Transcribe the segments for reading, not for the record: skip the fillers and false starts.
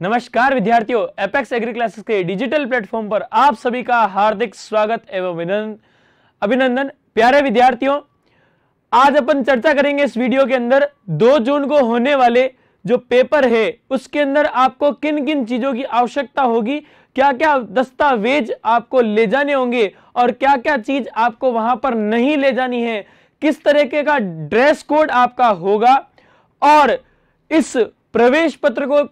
नमस्कार विद्यार्थियों, apex agree classes के डिजिटल प्लेटफॉर्म पर आप सभी का हार्दिक स्वागत एवं अभिनंदन। प्यारे विद्यार्थियों, आज अपन चर्चा करेंगे इस वीडियो के अंदर 2 जून को होने वाले जो पेपर है उसके अंदर आपको किन किन चीजों की आवश्यकता होगी, क्या क्या दस्तावेज आपको ले जाने होंगे और क्या क्या चीज आपको वहां पर नहीं ले जानी है, किस तरीके का ड्रेस कोड आपका होगा और इस प्रवेश पत्र को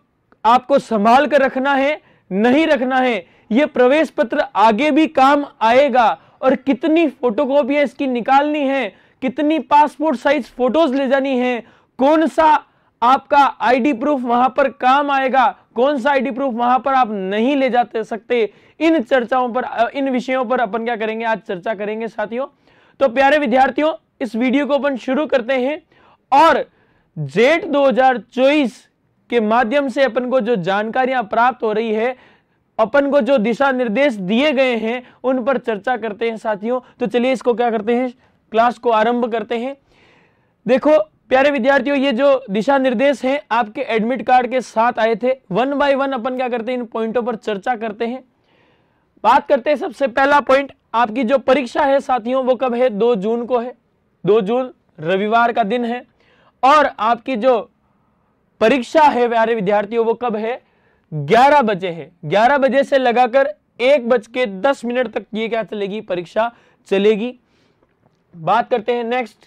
आपको संभाल कर रखना है नहीं रखना है, यह प्रवेश पत्र आगे भी काम आएगा और कितनी फोटोकॉपियां इसकी निकालनी है, कितनी पासपोर्ट साइज फोटोज ले जानी है, कौन सा आपका आईडी प्रूफ वहां पर काम आएगा, कौन सा आईडी प्रूफ वहां पर आप नहीं ले जाते सकते, इन चर्चाओं पर, इन विषयों पर अपन क्या करेंगे, आज चर्चा करेंगे साथियों। तो प्यारे विद्यार्थियों, इस वीडियो को अपन शुरू करते हैं और जेट 2024 के माध्यम से अपन को जो जानकारियां प्राप्त हो रही है, अपन को जो दिशा निर्देश दिए गए हैं उन पर चर्चा करते हैं साथियों। तो चलिए इसको क्या करते हैं, क्लास को आरंभ करते हैं। देखो प्यारे विद्यार्थियों, ये जो दिशा निर्देश हैं आपके एडमिट कार्ड के साथ आए थे। 1 बाय 1 अपन क्या करते हैं, इन पॉइंटों पर चर्चा करते हैं। बात करते हैं सबसे पहला पॉइंट, आपकी जो परीक्षा है साथियों वो कब है, 2 जून को है। 2 जून रविवार का दिन है और आपकी जो परीक्षा है प्यारे विद्यार्थियों वो कब है, 11 बजे है। 11 बजे से लगाकर 1:10 तक ये क्या चलेगी, परीक्षा चलेगी। बात करते हैं नेक्स्ट,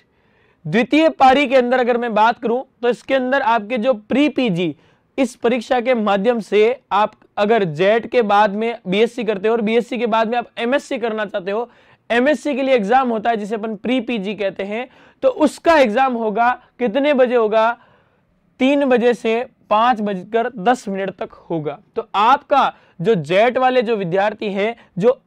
द्वितीय पारी के अंदर अगर मैं बात करूं तो इसके अंदर आपके जो प्री पीजी इस परीक्षा के माध्यम से आप अगर जेट के बाद में बीएससी करते हो और बीएससी के बाद में आप एमएससी करना चाहते हो, एमएससी के लिए एग्जाम होता है जिसे अपन प्री पीजी कहते हैं, तो उसका एग्जाम होगा कितने बजे होगा, 3 बजे से 5:10 तक होगा। तो आपका जो जेट वाले जो विद्यार्थी हैं, जो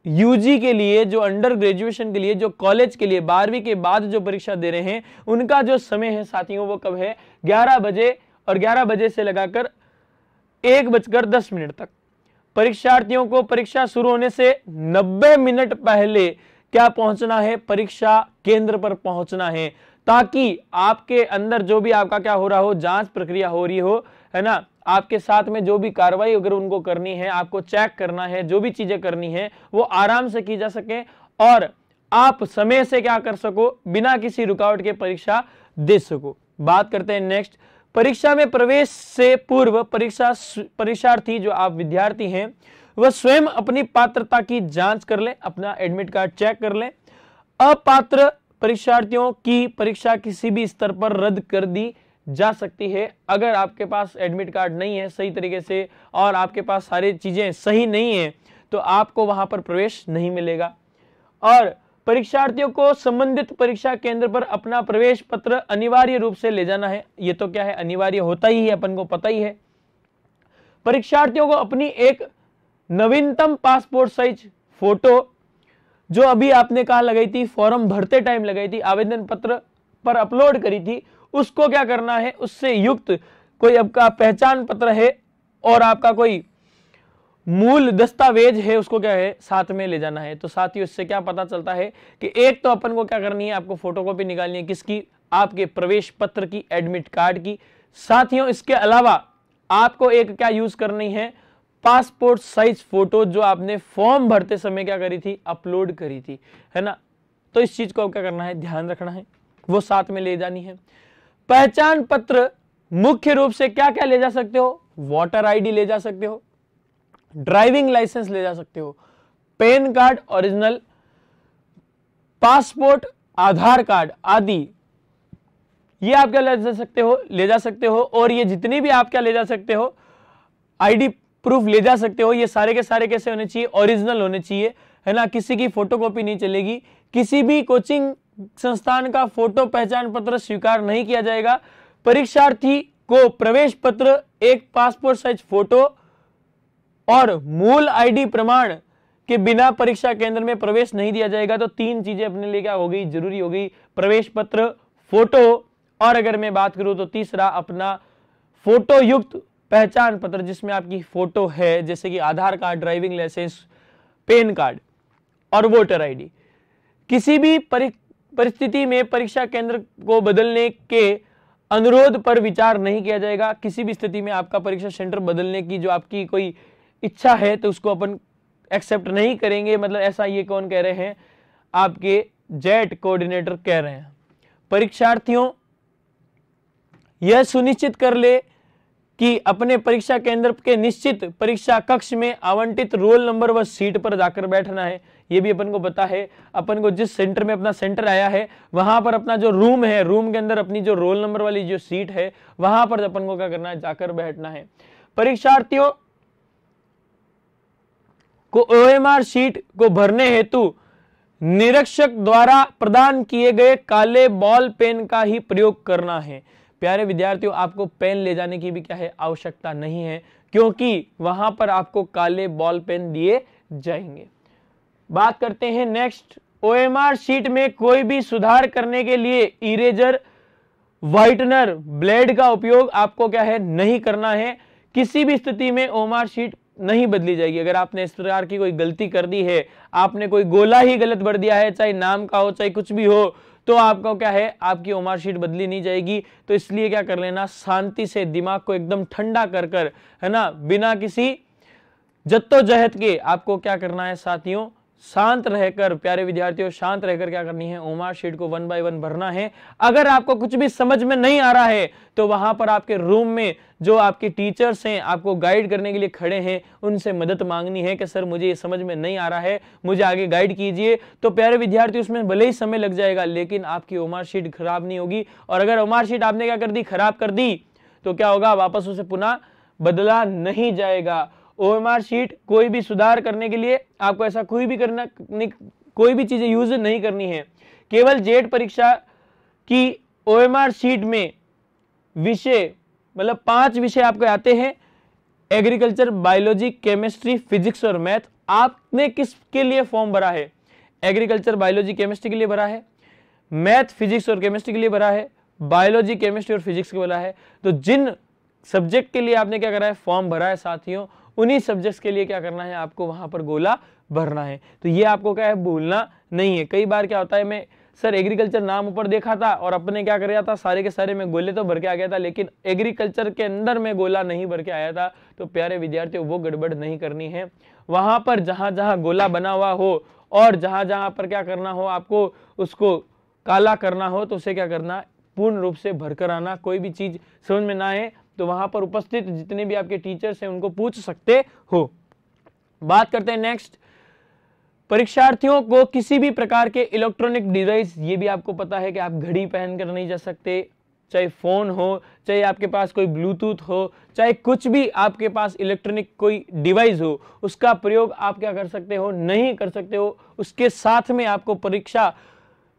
यूजी के लिए, जो अंडर ग्रेजुएशन के लिए, जो कॉलेज के लिए 12वीं के बाद जो परीक्षा दे रहे हैं, उनका जो समय है साथियों वो कब है, 11 बजे और 11 बजे से लगाकर 1:10 तक। परीक्षार्थियों को परीक्षा शुरू होने से 90 मिनट पहले क्या पहुंचना है, परीक्षा केंद्र पर पहुंचना है, ताकि आपके अंदर जो भी आपका क्या हो रहा हो, जांच प्रक्रिया हो रही हो, है ना, आपके साथ में जो भी कार्रवाई अगर उनको करनी है, आपको चेक करना है, जो भी चीजें करनी है वो आराम से की जा सके और आप समय से क्या कर सको, बिना किसी रुकावट के परीक्षा दे सको। बात करते हैं नेक्स्ट, परीक्षा में प्रवेश से पूर्व परीक्षार्थी जो आप विद्यार्थी हैं वह स्वयं अपनी पात्रता की जांच कर ले, अपना एडमिट कार्ड चेक कर ले। अपात्र परीक्षार्थियों की परीक्षा किसी भी स्तर पर रद्द कर दी जा सकती है। अगर आपके पास एडमिट कार्ड नहीं है सही तरीके से और आपके पास सारी चीजें सही नहीं है तो आपको वहां पर प्रवेश नहीं मिलेगा। और परीक्षार्थियों को संबंधित परीक्षा केंद्र पर अपना प्रवेश पत्र अनिवार्य रूप से ले जाना है। ये तो क्या है, अनिवार्य होता ही है, अपन को पता ही है। परीक्षार्थियों को अपनी एक नवीनतम पासपोर्ट साइज फोटो जो अभी आपने कहा लगाई थी, फॉर्म भरते टाइम लगाई थी, आवेदन पत्र पर अपलोड करी थी, उसको क्या करना है, उससे युक्त कोई आपका पहचान पत्र है और आपका कोई मूल दस्तावेज है, उसको क्या है साथ में ले जाना है। तो साथियों इससे क्या पता चलता है कि एक तो अपन को क्या करनी है, आपको फोटोकॉपी निकालनी है, किसकी, आपके प्रवेश पत्र की, एडमिट कार्ड की। साथियों इसके अलावा आपको एक क्या यूज करनी है, पासपोर्ट साइज फोटो जो आपने फॉर्म भरते समय क्या करी थी, अपलोड करी थी, है ना। तो इस चीज को क्या करना है, ध्यान रखना है, वो साथ में ले जानी है। पहचान पत्र मुख्य रूप से क्या क्या ले जा सकते हो, वोटर आईडी ले जा सकते हो, ड्राइविंग लाइसेंस ले जा सकते हो, पैन कार्ड ओरिजिनल, पासपोर्ट, आधार कार्ड आदि ये आप क्या ले जा सकते हो। और ये जितनी भी आप क्या ले जा सकते हो, आईडी प्रूफ ले जा सकते हो, ये सारे के सारे कैसे होने चाहिए, ओरिजिनल होने चाहिए, है ना, किसी की फोटोकॉपी नहीं चलेगी। किसी भी कोचिंग संस्थान का फोटो पहचान पत्र स्वीकार नहीं किया जाएगा। परीक्षार्थी को प्रवेश पत्र, एक पासपोर्ट साइज फोटो और मूल आईडी प्रमाण के बिना परीक्षा केंद्र में प्रवेश नहीं दिया जाएगा। तो 3 चीजें अपने लिए क्या हो गई, जरूरी हो गई, प्रवेश पत्र, फोटो और अगर मैं बात करूं तो तीसरा अपना फोटो युक्त पहचान पत्र जिसमें आपकी फोटो है, जैसे कि Aadhaar card, driving licence, PAN card और वोटर आईडी। किसी भी परिस्थिति में परीक्षा केंद्र को बदलने के अनुरोध पर विचार नहीं किया जाएगा। किसी भी स्थिति में आपका परीक्षा सेंटर बदलने की जो आपकी कोई इच्छा है तो उसको अपन एक्सेप्ट नहीं करेंगे। मतलब ऐसा ये कौन कह रहे हैं? आपके जेट कोऑर्डिनेटर कह रहे हैं। परीक्षार्थियों यह सुनिश्चित कर ले कि अपने परीक्षा केंद्र के निश्चित परीक्षा कक्ष में आवंटित रोल नंबर व सीट पर जाकर बैठना है। ये भी अपन को पता है, अपन को जिस सेंटर में अपना सेंटर आया है वहां पर अपना जो रूम है, रूम के अंदर अपनी जो रोल नंबर वाली जो सीट है वहां पर अपन को क्या करना है? जाकर बैठना है। परीक्षार्थियों को OMR शीट को भरने हेतु निरीक्षक द्वारा प्रदान किए गए काले बॉल पेन का ही प्रयोग करना है। प्यारे विद्यार्थियों, आपको पेन ले जाने की भी क्या है? आवश्यकता नहीं है, क्योंकि वहां पर आपको काले बॉल पेन दिए जाएंगे। बात करते हैं नेक्स्ट। OMR शीट में कोई भी सुधार करने के लिए इरेजर, व्हाइटनर, ब्लेड का उपयोग आपको क्या है? नहीं करना है। किसी भी स्थिति में OMR शीट नहीं बदली जाएगी। अगर आपने इस प्रकार की कोई गलती कर दी है, आपने कोई गोला ही गलत भर दिया है, चाहे नाम का हो चाहे कुछ भी हो, तो आपको क्या है? आपकी OMR शीट बदली नहीं जाएगी। तो इसलिए क्या कर लेना? शांति से दिमाग को एकदम ठंडा कर कर, है ना, बिना किसी जद्दोजहद के आपको क्या करना है साथियों? शांत रहकर, प्यारे विद्यार्थियों, शांत रहकर क्या करनी है? OMR शीट को 1 बाय 1 भरना है। अगर आपको कुछ भी समझ में नहीं आ रहा है तो वहां पर आपके रूम में जो आपके टीचर्स हैं, आपको गाइड करने के लिए खड़े हैं, उनसे मदद मांगनी है कि सर मुझे ये समझ में नहीं आ रहा है, मुझे आगे गाइड कीजिए। तो प्यारे विद्यार्थी, उसमें भले ही समय लग जाएगा लेकिन आपकी OMR शीट खराब नहीं होगी। और अगर OMR शीट आपने क्या कर दी? खराब कर दी, तो क्या होगा? वापस उसे पुनः बदला नहीं जाएगा। OMR शीट कोई भी सुधार करने के लिए आपको ऐसा कोई भी चीजें यूज नहीं करनी है। केवल जेट परीक्षा की OMR शीट में विषय, मतलब 5 विषय आपको आते हैं: एग्रीकल्चर, बायोलॉजी, केमिस्ट्री, फिजिक्स और मैथ। आपने किसके लिए फॉर्म भरा है? एग्रीकल्चर, बायोलॉजी, केमिस्ट्री के लिए भरा है, मैथ, फिजिक्स और केमिस्ट्री के लिए भरा है, बायोलॉजी, केमिस्ट्री और फिजिक्स के लिए भरा है। तो जिन सब्जेक्ट के लिए आपने क्या करा है? फॉर्म भरा है साथियों, उन्हीं सब्जेक्ट्स के लिए क्या करना है? आपको वहां पर गोला भरना है। तो ये आपको क्या है? भूलना नहीं है। कई बार क्या होता है, मैं सर एग्रीकल्चर नाम ऊपर देखा था और अपने क्या कर था? सारे के सारे में गोले तो भर के आ गया था, लेकिन एग्रीकल्चर के अंदर में गोला नहीं भर के आया था। तो प्यारे विद्यार्थियों, वो गड़बड़ नहीं करनी है। वहां पर जहां जहां गोला बना हुआ हो और जहां जहां पर क्या करना हो, आपको उसको काला करना हो, तो उसे क्या करना? पूर्ण रूप से भरकर आना। कोई भी चीज समझ में ना आए तो वहां पर उपस्थित जितने भी आपके टीचर्स हैं उनको पूछ सकते हो। बात करते हैं नेक्स्ट। परीक्षार्थियों को किसी भी प्रकार के इलेक्ट्रॉनिक डिवाइस, ये भी आपको पता है कि आप घड़ी पहनकर नहीं जा सकते, चाहे फोन हो, चाहे आपके पास कोई ब्लूटूथ हो, चाहे कुछ भी आपके पास इलेक्ट्रॉनिक कोई डिवाइस हो, उसका प्रयोग आप क्या कर सकते हो? नहीं कर सकते हो। उसके साथ में आपको परीक्षा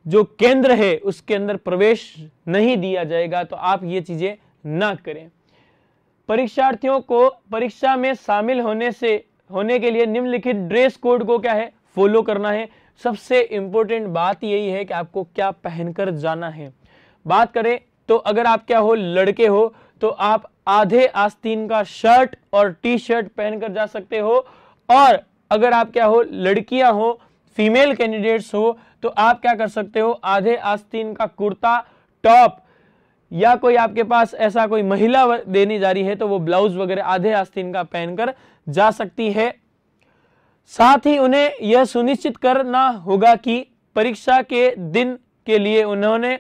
जो केंद्र है उसके अंदर प्रवेश नहीं दिया जाएगा। तो आप ये चीजें ना करें। परीक्षार्थियों को परीक्षा में शामिल होने के लिए निम्नलिखित ड्रेस कोड को क्या है? फॉलो करना है। सबसे इंपॉर्टेंट बात यही है कि आपको क्या पहनकर जाना है। बात करें तो अगर आप क्या हो? लड़के हो तो आप आधे आस्तीन का शर्ट और टी-शर्ट पहनकर जा सकते हो, और अगर आप क्या हो? लड़कियां हो, फीमेल कैंडिडेट्स हो, तो आप क्या कर सकते हो? आधे आस्तीन का कुर्ता, टॉप, या कोई आपके पास ऐसा कोई महिला देने जा रही है तो वो ब्लाउज वगैरह आधे आस्तीन का पहनकर जा सकती है। साथ ही उन्हें यह सुनिश्चित करना होगा कि परीक्षा के दिन के लिए उन्होंने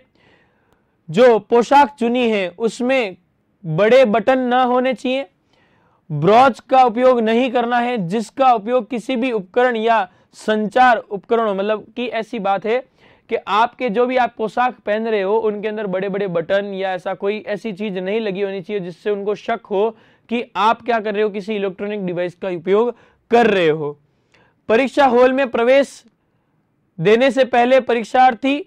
जो पोशाक चुनी है उसमें बड़े बटन ना होने चाहिए। ब्रॉच का उपयोग नहीं करना है, जिसका उपयोग किसी भी उपकरण या संचार उपकरणों, मतलब कि ऐसी बात है कि आपके जो भी आप पोशाक पहन रहे हो उनके अंदर बड़े बड़े बटन या ऐसा कोई ऐसी चीज नहीं लगी होनी चाहिए जिससे उनको शक हो कि आप क्या कर रहे हो? किसी इलेक्ट्रॉनिक डिवाइस का उपयोग कर रहे हो। परीक्षा हॉल में प्रवेश देने से पहले परीक्षार्थी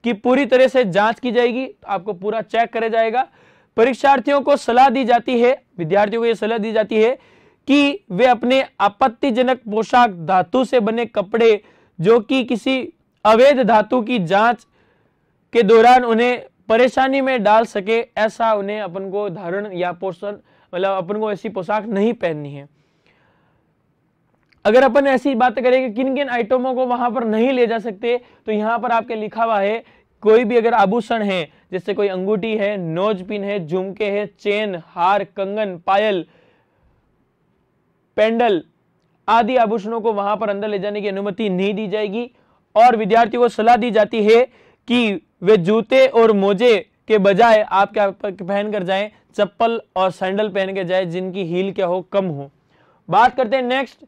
की पूरी तरह से जांच की जाएगी। आपको पूरा चेक करा जाएगा। परीक्षार्थियों को सलाह दी जाती है, विद्यार्थियों को यह सलाह दी जाती है कि वे अपने आपत्तिजनक पोशाक, धातु से बने कपड़े जो कि किसी अवैध धातु की जांच के दौरान उन्हें परेशानी में डाल सके, ऐसा उन्हें अपन को धारण या पोषण, मतलब अपन को ऐसी पोशाक नहीं पहननी है। अगर अपन ऐसी बात करें कि किन किन आइटमों को वहां पर नहीं ले जा सकते, तो यहां पर आपके लिखा हुआ है कोई भी अगर आभूषण है, जैसे कोई अंगूठी है, नोज पिन है, झुमके है, चेन, हार, कंगन, पायल, पेंडल आदि आभूषणों को वहां पर अंदर ले जाने की अनुमति नहीं दी जाएगी। और विद्यार्थियों को सलाह दी जाती है कि वे जूते और मोजे के बजाय आप क्या पहन कर जाएं, चप्पल और सैंडल पहन के जाएं जिनकी हील क्या हो, कम हो। बात करते हैं नेक्स्ट,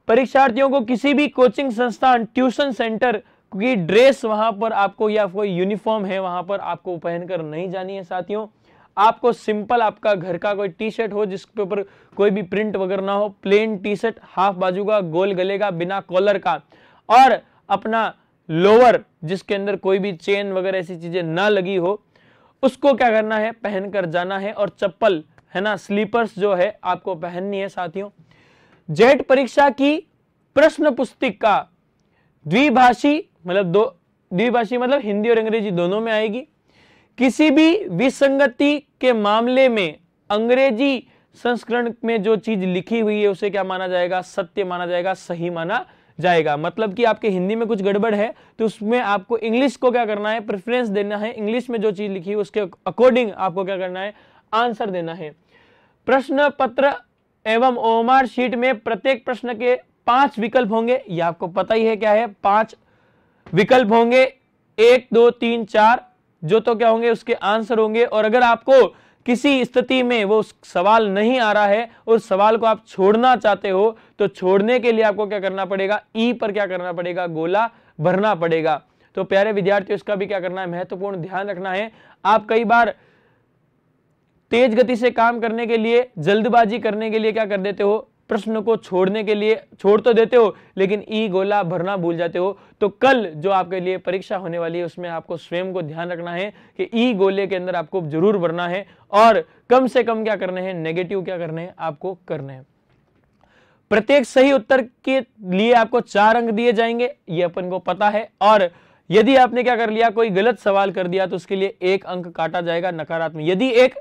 परीक्षार्थियों को किसी भी कोचिंग संस्थान, ट्यूशन सेंटर की ड्रेस वहां पर आपको या कोई यूनिफॉर्म है वहां पर आपको पहनकर नहीं जानी है। साथियों, आपको सिंपल आपका घर का कोई टी शर्ट हो जिसके ऊपर कोई भी प्रिंट वगैरह ना हो, प्लेन टी शर्ट, हाफ बाजू का, गोल गले का, बिना कॉलर का, और अपना लोअर जिसके अंदर कोई भी चेन वगैरह ऐसी चीजें ना लगी हो, उसको क्या करना है, पहनकर जाना है। और चप्पल है ना, स्लीपर्स जो है आपको पहननी है। साथियों, जेट परीक्षा की प्रश्न पुस्तिका द्विभाषी मतलब हिंदी और अंग्रेजी दोनों में आएगी। किसी भी विसंगति के मामले में अंग्रेजी संस्करण में जो चीज लिखी हुई है उसे क्या माना जाएगा, सत्य माना जाएगा, सही माना जाएगा। मतलब कि आपके हिंदी में कुछ गड़बड़ है तो उसमें आपको इंग्लिश को क्या करना है, प्रेफरेंस देना है। इंग्लिश में जो चीज लिखी है उसके अकॉर्डिंग आपको क्या करना है, आंसर देना है। प्रश्न पत्र एवं ओएमआर शीट में प्रत्येक प्रश्न के 5 विकल्प होंगे। ये आपको पता ही है क्या है, 5 विकल्प होंगे, 1 2 3 4, जो तो क्या होंगे, उसके आंसर होंगे। और अगर आपको किसी स्थिति में वो सवाल नहीं आ रहा है और सवाल को आप छोड़ना चाहते हो तो छोड़ने के लिए आपको क्या करना पड़ेगा, ई पर क्या करना पड़ेगा, गोला भरना पड़ेगा। तो प्यारे विद्यार्थियों, इसका भी क्या करना है, महत्वपूर्ण ध्यान रखना है। आप कई बार तेज गति से काम करने के लिए, जल्दबाजी करने के लिए क्या कर देते हो, प्रश्न को छोड़ने के लिए छोड़ तो देते हो लेकिन ई गोला भरना भूल जाते हो। तो कल जो आपके लिए परीक्षा होने वाली है उसमें आपको स्वयं को ध्यान रखना है कि ई गोले के अंदर आपको जरूर भरना है और कम से कम क्या करने हैं, नेगेटिव क्या करने हैं, आपको करने हैं। प्रत्येक सही उत्तर के लिए आपको 4 अंक दिए जाएंगे, ये अपन को पता है। और यदि आपने क्या कर लिया, कोई गलत सवाल कर दिया तो उसके लिए 1 अंक काटा जाएगा, नकारात्मक। यदि 1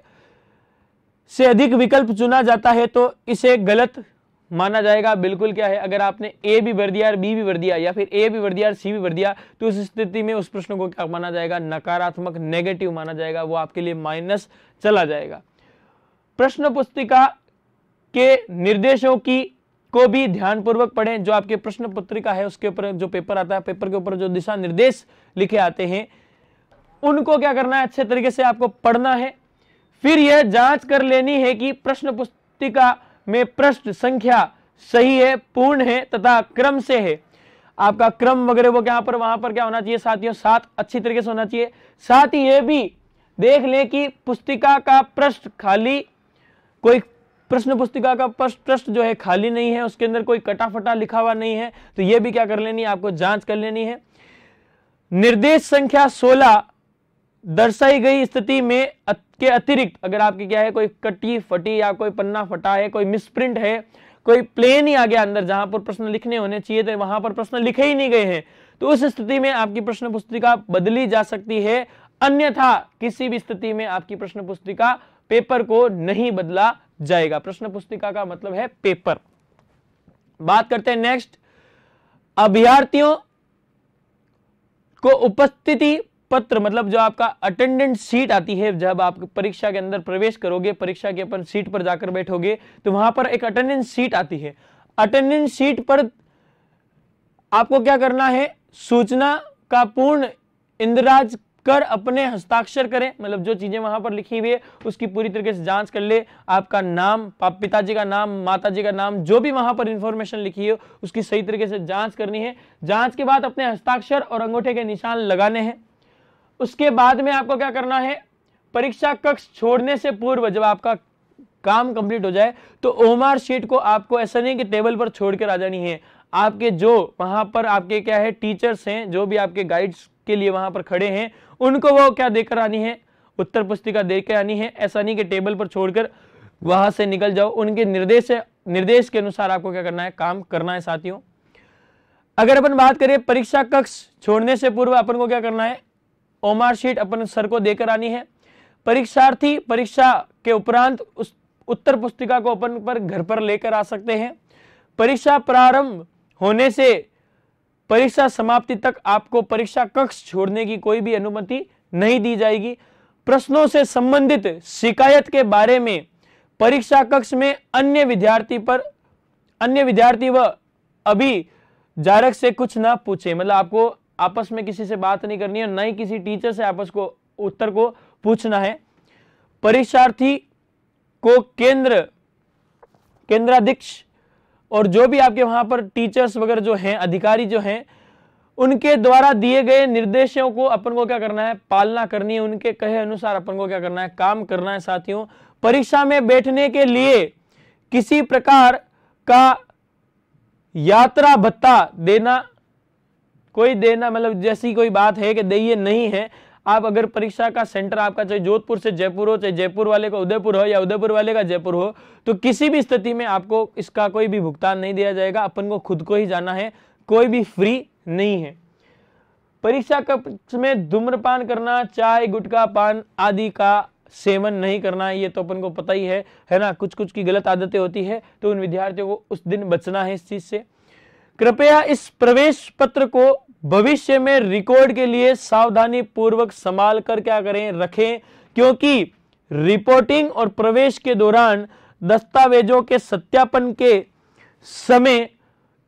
से अधिक विकल्प चुना जाता है तो इसे गलत माना जाएगा। बिल्कुल क्या है, अगर आपने ए भी भर दिया और बी भी भर दिया या फिर ए भी भर दिया और सी भी भर दिया तो उस स्थिति में उस प्रश्न को क्या माना जाएगा, नकारात्मक, नेगेटिव माना जाएगा, वो आपके लिए माइनस चला जाएगा। प्रश्न पुस्तिका के निर्देशों की को भी ध्यानपूर्वक पढ़ें। जो आपके प्रश्न पत्रिका है उसके ऊपर जो पेपर आता है, पेपर के ऊपर जो दिशा निर्देश लिखे आते हैं उनको क्या करना है, अच्छे तरीके से आपको पढ़ना है। फिर यह जांच कर लेनी है कि प्रश्न पुस्तिका में पृष्ठ संख्या सही है, पूर्ण है तथा क्रम से है। आपका क्रम वगैरह वो क्या पर वहां पर क्या होना चाहिए साथियों, 7 अच्छी तरीके से होना चाहिए। साथ ही यह भी देख लें कि पुस्तिका का पृष्ठ खाली, कोई प्रश्न पुस्तिका का पृष्ठ जो है खाली नहीं है, उसके अंदर कोई कटाफटा लिखा हुआ नहीं है, तो यह भी क्या कर लेनी है, आपको जांच कर लेनी है। निर्देश संख्या 16 दर्शाई गई स्थिति में के अतिरिक्त अगर आपकी क्या है, कोई कटी फटी या कोई पन्ना फटा है, कोई मिसप्रिंट है, कोई प्लेन ही आ गया अंदर जहां पर प्रश्न लिखने होने चाहिए थे वहां पर प्रश्न लिखे ही नहीं गए हैं, तो उस स्थिति में आपकी प्रश्न पुस्तिका बदली जा सकती है। अन्यथा किसी भी स्थिति में आपकी प्रश्न पुस्तिका पेपर को नहीं बदला जाएगा। प्रश्न पुस्तिका का मतलब है पेपर। बात करते हैं नेक्स्ट, अभ्यर्थियों को उपस्थिति पत्र मतलब जो आपका अटेंडेंस सीट आती है, जब आप परीक्षा के अंदर प्रवेश करोगे, परीक्षा के अपन सीट पर जाकर बैठोगे तो वहां पर एक अटेंडेंस सीट आती है। अटेंडेंस सीट पर आपको क्या करना है, सूचना का पूर्ण इंद्राज कर अपने हस्ताक्षर करें। मतलब जो चीजें वहां पर लिखी हुई है उसकी पूरी तरीके से जांच कर ले। आपका नाम, पिताजी का नाम, माताजी का नाम, जो भी वहां पर इंफॉर्मेशन लिखी है उसकी सही तरीके से जांच करनी है। जांच के बाद अपने हस्ताक्षर और अंगूठे के निशान लगाने हैं। उसके बाद में आपको क्या करना है, परीक्षा कक्ष छोड़ने से पूर्व जब आपका काम कंप्लीट हो जाए तो ओएमआर शीट को आपको ऐसा नहीं कि टेबल पर छोड़कर आ जानी है। आपके जो वहां पर आपके क्या है टीचर्स हैं, जो भी आपके गाइड्स के लिए वहां पर खड़े हैं, उनको वो क्या देकर आनी है, उत्तर पुस्तिका देकर आनी है। ऐसा नहीं कि टेबल पर छोड़कर वहां से निकल जाओ। उनके निर्देश के अनुसार आपको क्या करना है, काम करना है। साथियों, अगर अपन बात करें परीक्षा कक्ष छोड़ने से पूर्व अपन को क्या करना है, ओएमआर शीट अपन सर को देकर आनी है। परीक्षार्थी परीक्षा के उपरांत उस उत्तर पुस्तिका को अपन पर घर पर लेकर आ सकते हैं। परीक्षा प्रारंभ होने से परीक्षा समाप्ति तक आपको परीक्षा कक्ष छोड़ने की कोई भी अनुमति नहीं दी जाएगी। प्रश्नों से संबंधित शिकायत के बारे में परीक्षा कक्ष में अन्य विद्यार्थी व अभिजारक से कुछ ना पूछे। मतलब आपको आपस में किसी से बात नहीं करनी है, न ही किसी टीचर से आपस को उत्तर को पूछना है। परीक्षार्थी को केंद्राध्यक्ष और जो भी आपके वहां पर टीचर्स वगैरह जो हैं, अधिकारी जो हैं, उनके द्वारा दिए गए निर्देशों को अपन को क्या करना है, पालना करनी है। उनके कहे अनुसार अपन को क्या करना है, काम करना है। साथियों, परीक्षा में बैठने के लिए किसी प्रकार का यात्रा भत्ता देना मतलब जैसी कोई बात है कि देइए नहीं है। आप अगर परीक्षा का सेंटर आपका चाहे जोधपुर से जयपुर हो, चाहे जयपुर वाले का उदयपुर हो या उदयपुर वाले का जयपुर हो, तो किसी भी स्थिति में आपको इसका कोई भी भुगतान नहीं दिया जाएगा। अपन को खुद को ही जाना है, कोई भी फ्री नहीं है। परीक्षा कक्ष में धूम्रपान करना, चाय गुटखा पान आदि का सेवन नहीं करना है, ये तो अपन को पता ही है ना। कुछ कुछ की गलत आदतें होती है, तो उन विद्यार्थियों को उस दिन बचना है इस चीज से। कृपया इस प्रवेश पत्र को भविष्य में रिकॉर्ड के लिए सावधानी पूर्वक संभाल कर क्या करें, रखें, क्योंकि रिपोर्टिंग और प्रवेश के दौरान दस्तावेजों के सत्यापन के समय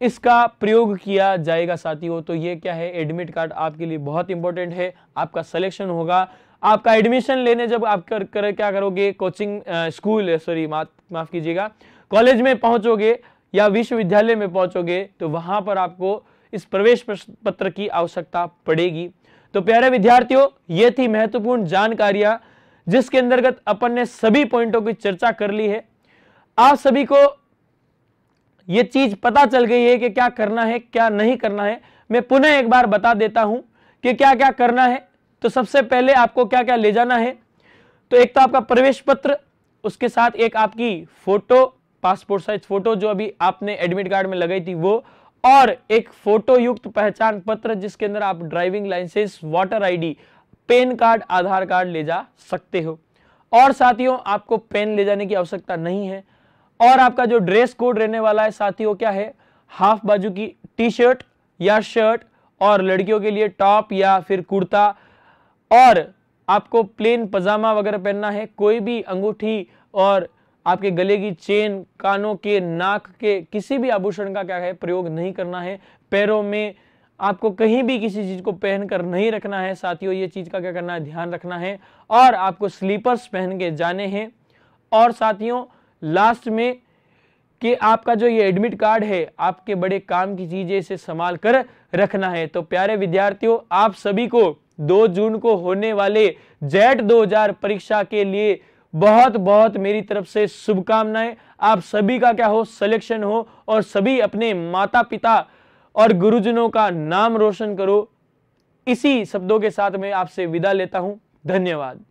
इसका प्रयोग किया जाएगा। साथियों, तो ये क्या है, एडमिट कार्ड आपके लिए बहुत इंपॉर्टेंट है। आपका सिलेक्शन होगा, आपका एडमिशन लेने जब आप क्या करोगे, कोचिंग माफ कीजिएगा, कॉलेज में पहुंचोगे या विश्वविद्यालय में पहुंचोगे, तो वहां पर आपको इस प्रवेश पत्र की आवश्यकता पड़ेगी। तो प्यारे विद्यार्थियों, ये थी महत्वपूर्ण जानकारियां जिसके अंतर्गत अपन ने सभी पॉइंटों की चर्चा कर ली है। आप सभी को ये चीज पता चल गई है कि क्या करना है क्या नहीं करना है। मैं पुनः एक बार बता देता हूं कि क्या क्या करना है। तो सबसे पहले आपको क्या क्या ले जाना है, तो एक तो आपका प्रवेश पत्र, उसके साथ एक आपकी फोटो, पासपोर्ट साइज फोटो जो अभी आपने एडमिट कार्ड में लगाई थी वो, और एक फोटो युक्त पहचान पत्र जिसके अंदर आप driving licence, voter ID, PAN card, Aadhaar card ले जा सकते हो। और साथियों, आपको पेन ले जाने की आवश्यकता नहीं है। और आपका जो ड्रेस कोड रहने वाला है साथियों, क्या है, हाफ बाजू की टी शर्ट या शर्ट, और लड़कियों के लिए टॉप या फिर कुर्ता, और आपको प्लेन पजामा वगैरह पहनना है। कोई भी अंगूठी और आपके गले की चेन, कानों के, नाक के किसी भी आभूषण का क्या है, प्रयोग नहीं करना है। पैरों में आपको कहीं भी किसी चीज को पहनकर नहीं रखना है। साथियों, ये चीज का क्या करना है, ध्यान रखना है। और आपको स्लीपर्स पहन के जाने हैं। और साथियों, लास्ट में कि आपका जो ये एडमिट कार्ड है, आपके बड़े काम की चीजें, इसे संभाल कर रखना है। तो प्यारे विद्यार्थियों, आप सभी को 2 जून को होने वाले जेट 2000 परीक्षा के लिए बहुत बहुत मेरी तरफ से शुभकामनाएं। आप सभी का क्या हो, सिलेक्शन हो, और सभी अपने माता पिता और गुरुजनों का नाम रोशन करो। इसी शब्दों के साथ मैं आपसे विदा लेता हूं। धन्यवाद।